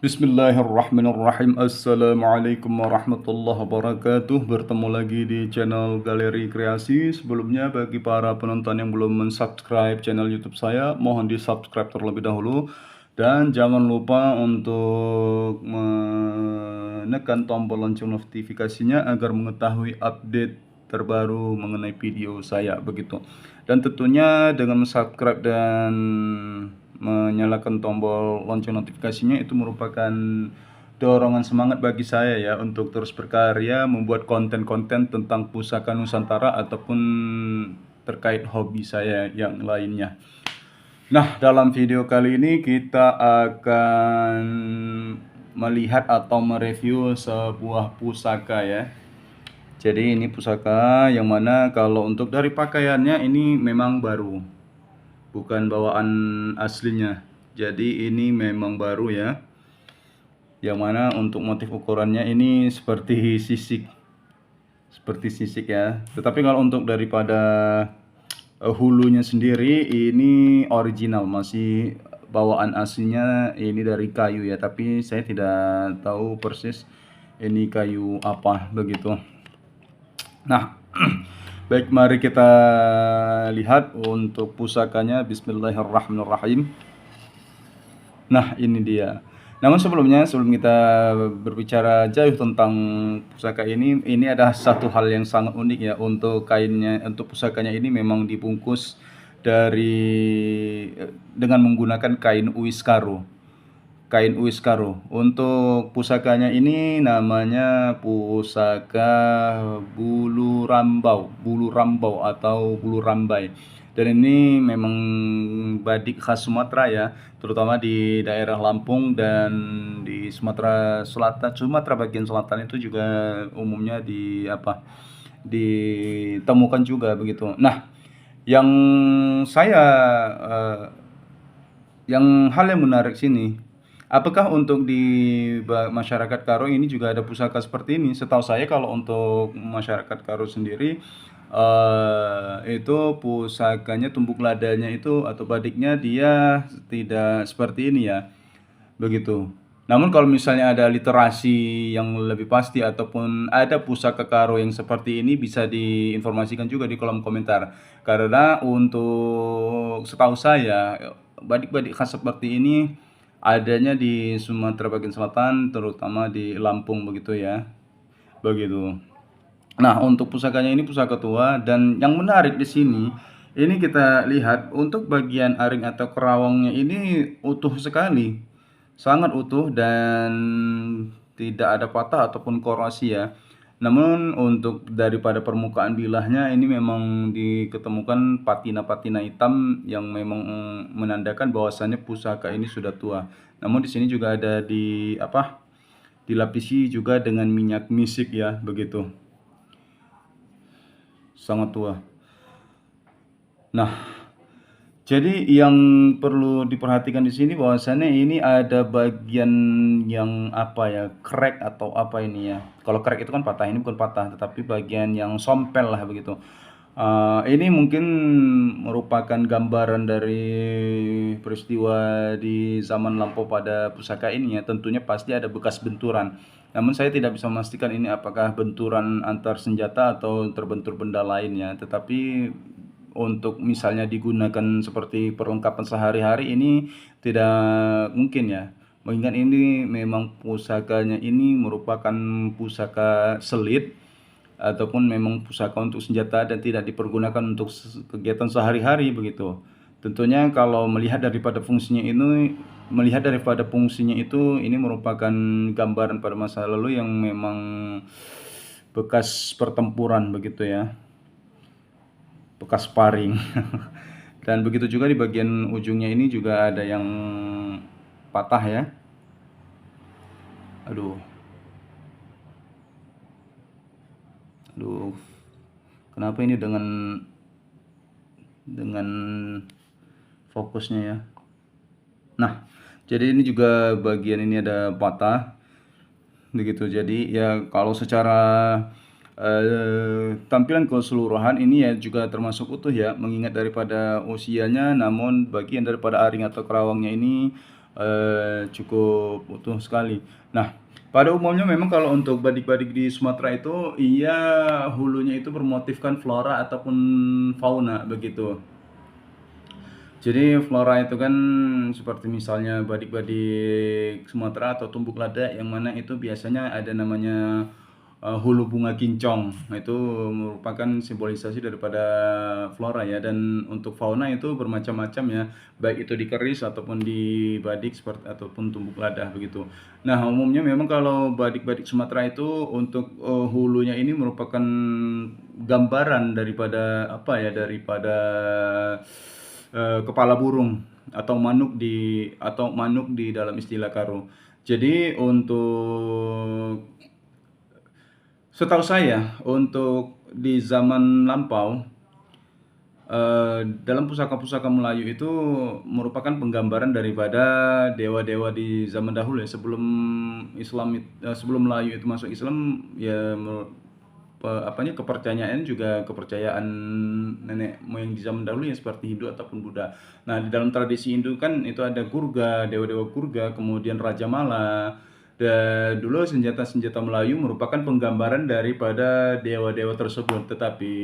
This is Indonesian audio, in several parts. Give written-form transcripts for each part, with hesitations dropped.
Bismillahirrahmanirrahim. Assalamualaikum warahmatullahi wabarakatuh. Bertemu lagi di channel Galeri Kreasi. Sebelumnya bagi para penonton yang belum mensubscribe channel YouTube saya, mohon di subscribe terlebih dahulu. Dan jangan lupa untuk menekan tombol lonceng notifikasinya agar mengetahui update terbaru mengenai video saya begitu. Dan tentunya dengan subscribe dan menyalakan tombol lonceng notifikasinya itu merupakan dorongan semangat bagi saya ya untuk terus berkarya membuat konten-konten tentang pusaka Nusantara ataupun terkait hobi saya yang lainnya. Nah, dalam video kali ini kita akan melihat atau mereview sebuah pusaka ya. Jadi ini pusaka yang mana kalau untuk dari pakaiannya ini memang baru, bukan bawaan aslinya. Jadi ini memang baru ya. Yang mana untuk motif ukurannya ini seperti sisik. Seperti sisik ya. Tetapi kalau untuk daripada hulunya sendiri ini original, masih bawaan aslinya ini dari kayu ya. Tapi saya tidak tahu persis ini kayu apa begitu. Nah, baik, mari kita lihat untuk pusakanya. Bismillahirrahmanirrahim. Nah, ini dia. Namun sebelum kita berbicara jauh tentang pusaka ini ada satu hal yang sangat unik ya untuk kainnya, untuk pusakanya ini memang dibungkus dengan menggunakan kain uiskaro. Kain uiskaro. Untuk pusakanya ini namanya pusaka bulu rambau atau bulu rambai. Dan ini memang badik khas Sumatera ya, terutama di daerah Lampung dan di Sumatera Selatan. Sumatera bagian selatan itu juga umumnya ditemukan juga begitu. Nah, yang saya hal yang menarik sini, apakah untuk di masyarakat Karo ini juga ada pusaka seperti ini? Setahu saya kalau untuk masyarakat Karo sendiri itu pusakanya tumbuk ladanya itu atau badiknya dia tidak seperti ini ya, begitu. Namun kalau misalnya ada literasi yang lebih pasti ataupun ada pusaka Karo yang seperti ini bisa diinformasikan juga di kolom komentar. Karena untuk setahu saya badik-badik khas seperti ini adanya di Sumatera bagian selatan, terutama di Lampung begitu ya. Begitu. Nah, untuk pusakanya ini pusaka tua, dan yang menarik di sini ini kita lihat untuk bagian aring atau kerawangnya ini utuh sekali. Sangat utuh dan tidak ada patah ataupun korosi ya. Namun untuk daripada permukaan bilahnya ini memang diketemukan patina-patina hitam yang memang menandakan bahwasannya pusaka ini sudah tua. Namun di sini juga ada dilapisi juga dengan minyak misik ya, begitu. Sangat tua. Nah, jadi yang perlu diperhatikan di sini bahwasannya ini ada bagian yang crack atau apa ini ya. Kalau crack itu kan patah, ini bukan patah, tetapi bagian yang sompel lah begitu. Ini mungkin merupakan gambaran dari peristiwa di zaman lampau pada pusaka ini ya. Tentunya pasti ada bekas benturan. Namun saya tidak bisa memastikan ini apakah benturan antar senjata atau terbentur benda lain ya. Tetapi untuk misalnya digunakan seperti perlengkapan sehari-hari ini tidak mungkin ya. Mengingat ini memang pusakanya ini merupakan pusaka selit ataupun memang pusaka untuk senjata dan tidak dipergunakan untuk kegiatan sehari-hari begitu. Tentunya kalau melihat daripada fungsinya itu ini merupakan gambaran pada masa lalu yang memang bekas pertempuran begitu ya. Bekas sparring. Dan begitu juga di bagian ujungnya ini juga ada yang patah ya. Aduh, kenapa ini dengan fokusnya ya. Nah, jadi ini juga bagian ini ada patah begitu. Jadi ya kalau secara tampilan keseluruhan ini ya juga termasuk utuh ya, mengingat daripada usianya. Namun bagian daripada aring atau kerawangnya ini cukup utuh sekali. Nah, pada umumnya memang kalau untuk badik-badik di Sumatera itu, hulunya itu bermotifkan flora ataupun fauna begitu. Jadi flora itu kan seperti misalnya badik-badik Sumatera atau tumbuk lada yang mana itu biasanya ada namanya hulu bunga kincong. Nah, itu merupakan simbolisasi daripada flora ya, dan untuk fauna itu bermacam-macam ya, baik itu di keris ataupun di badik seperti ataupun tumbuk lada begitu. Nah, umumnya memang kalau badik-badik Sumatera itu untuk hulunya ini merupakan gambaran daripada apa ya, daripada kepala burung atau manuk di dalam istilah Karo. Jadi untuk setahu saya untuk di zaman lampau, dalam pusaka-pusaka Melayu itu merupakan penggambaran daripada dewa-dewa di zaman dahulu ya, sebelum Melayu itu masuk Islam ya, kepercayaan juga kepercayaan nenek moyang di zaman dahulu ya, seperti Hindu ataupun Buddha. Nah, di dalam tradisi Hindu kan itu ada Gurga, dewa-dewa Gurga, kemudian Raja Mala. Dan dulu senjata-senjata Melayu merupakan penggambaran daripada dewa-dewa tersebut. Tetapi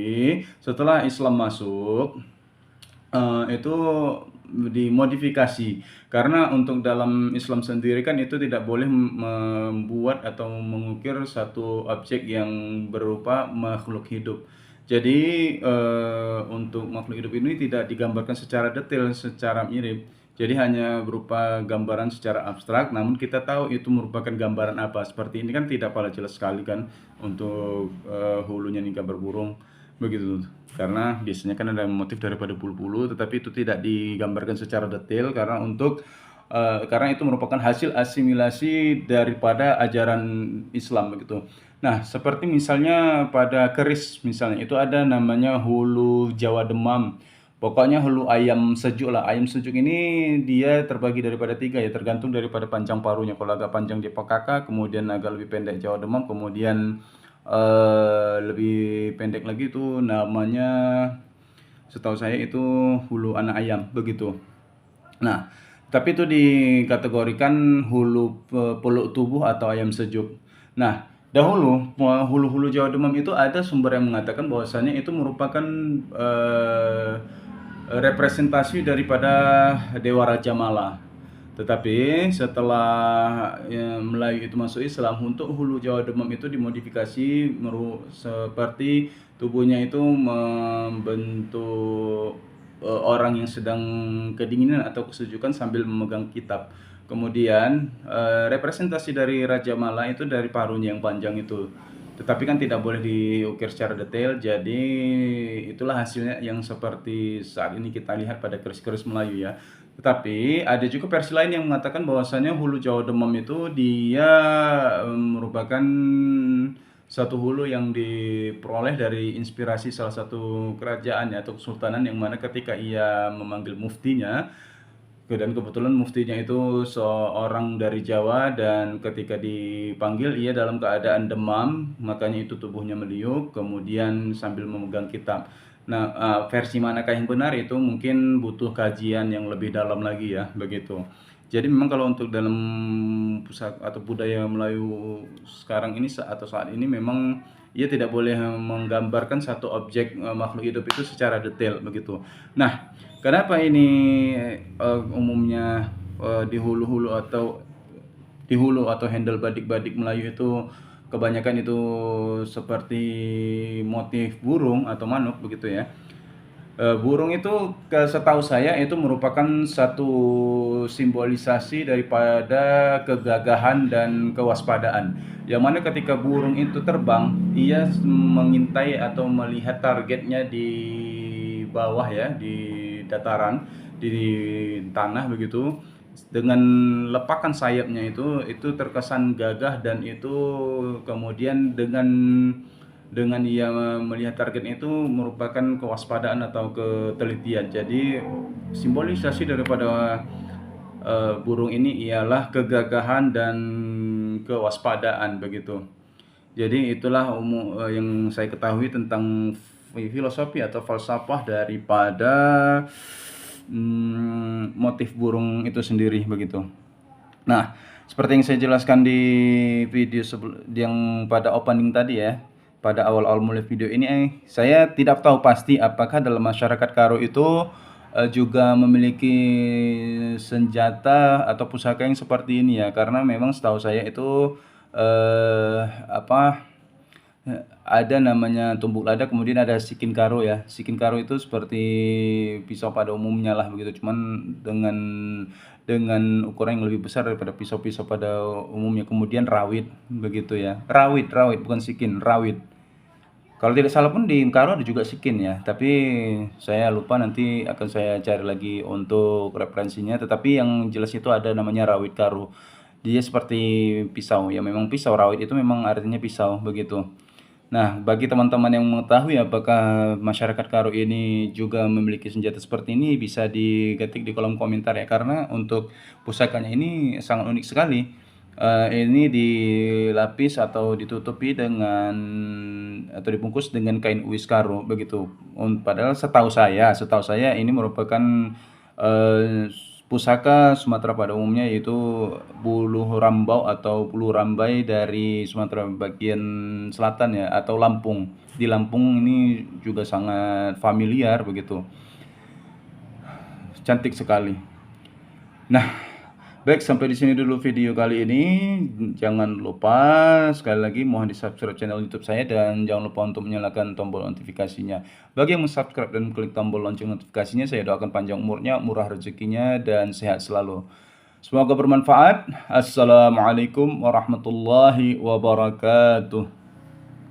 setelah Islam masuk, itu dimodifikasi, karena untuk dalam Islam sendiri kan itu tidak boleh membuat atau mengukir satu objek yang berupa makhluk hidup. Jadi untuk makhluk hidup ini tidak digambarkan secara detail, secara mirip. Jadi hanya berupa gambaran secara abstrak, namun kita tahu itu merupakan gambaran apa. Seperti ini kan tidak pala jelas sekali kan untuk hulunya ini gambar burung begitu, karena biasanya kan ada motif daripada bulu-bulu, tetapi itu tidak digambarkan secara detail karena itu merupakan hasil asimilasi daripada ajaran Islam begitu. Nah, seperti misalnya pada keris misalnya itu ada namanya hulu Jawa Demam. Pokoknya hulu ayam sejuk lah. Ayam sejuk ini dia terbagi daripada 3 ya, tergantung daripada panjang paruhnya. Kalau agak panjang dia pekaka, kemudian agak lebih pendek Jawa Demam, kemudian lebih pendek lagi itu namanya, setahu saya itu hulu anak ayam begitu. Nah, tapi itu dikategorikan hulu peluk tubuh atau ayam sejuk. Nah, dahulu hulu-hulu Jawa Demam itu ada sumber yang mengatakan bahwasanya itu merupakan representasi daripada Dewa Raja Mala. Tetapi setelah Melayu itu masuk Islam, untuk hulu Jawa Demam itu dimodifikasi seperti tubuhnya itu membentuk orang yang sedang kedinginan atau kesejukan sambil memegang kitab. Kemudian representasi dari Raja Mala itu dari paruhnya yang panjang itu. Tetapi kan tidak boleh diukir secara detail, jadi itulah hasilnya yang seperti saat ini kita lihat pada keris-keris Melayu ya. Tetapi ada juga versi lain yang mengatakan bahwasanya hulu Jawa Demam itu dia merupakan satu hulu yang diperoleh dari inspirasi salah satu kerajaan atau kesultanan, yang mana ketika ia memanggil muftinya, dan kebetulan muftinya itu seorang dari Jawa, dan ketika dipanggil ia dalam keadaan demam, makanya itu tubuhnya meliuk kemudian sambil memegang kitab. Nah, versi manakah yang benar itu mungkin butuh kajian yang lebih dalam lagi ya begitu. Jadi memang kalau untuk dalam pusaka atau budaya Melayu sekarang ini atau saat ini, memang ia tidak boleh menggambarkan satu objek makhluk hidup itu secara detail begitu. Nah, kenapa ini umumnya di hulu-hulu atau handle badik-badik Melayu itu kebanyakan itu seperti motif burung atau manuk begitu ya. Burung itu setahu saya itu merupakan satu simbolisasi daripada kegagahan dan kewaspadaan. Yang mana ketika burung itu terbang, ia mengintai atau melihat targetnya di bawah ya, di dataran, di tanah begitu. Dengan lepakan sayapnya itu terkesan gagah, dan itu kemudian dengan ia melihat target itu merupakan kewaspadaan atau ketelitian. Jadi simbolisasi daripada burung ini ialah kegagahan dan kewaspadaan begitu. Jadi itulah yang saya ketahui tentang filosofi atau falsafah daripada motif burung itu sendiri begitu. Nah, seperti yang saya jelaskan di video yang pada opening tadi ya, pada awal-awal mulai video ini, saya tidak tahu pasti apakah dalam masyarakat Karo itu juga memiliki senjata atau pusaka yang seperti ini ya, karena memang setahu saya itu apa, ada namanya tumbuk lada, kemudian ada sikin karo ya. Sikin karo itu seperti pisau pada umumnya lah begitu, cuman dengan ukuran yang lebih besar daripada pisau-pisau pada umumnya. Kemudian rawit begitu ya. Rawit, bukan sikin, rawit. Kalau tidak salah pun di karo ada juga sikin ya, tapi saya lupa, nanti akan saya cari lagi untuk referensinya. Tetapi yang jelas itu ada namanya rawit karo. Dia seperti pisau ya, memang pisau. Rawit itu memang artinya pisau begitu. Nah, bagi teman-teman yang mengetahui apakah masyarakat Karo ini juga memiliki senjata seperti ini, bisa diketik di kolom komentar ya, karena untuk pusakanya ini sangat unik sekali. Ini dilapis atau ditutupi dengan atau dibungkus dengan kain uis Karo begitu. Padahal setahu saya ini merupakan pusaka Sumatera pada umumnya, yaitu bulu rambau atau bulu rambai dari Sumatera bagian selatan ya, atau Lampung. Di Lampung ini juga sangat familiar begitu. Cantik sekali. Nah, baik, sampai di sini dulu video kali ini. Jangan lupa sekali lagi mohon di-subscribe channel YouTube saya, dan jangan lupa untuk menyalakan tombol notifikasinya. Bagi yang subscribe dan klik tombol lonceng notifikasinya, saya doakan panjang umurnya, murah rezekinya, dan sehat selalu. Semoga bermanfaat. Assalamualaikum warahmatullahi wabarakatuh.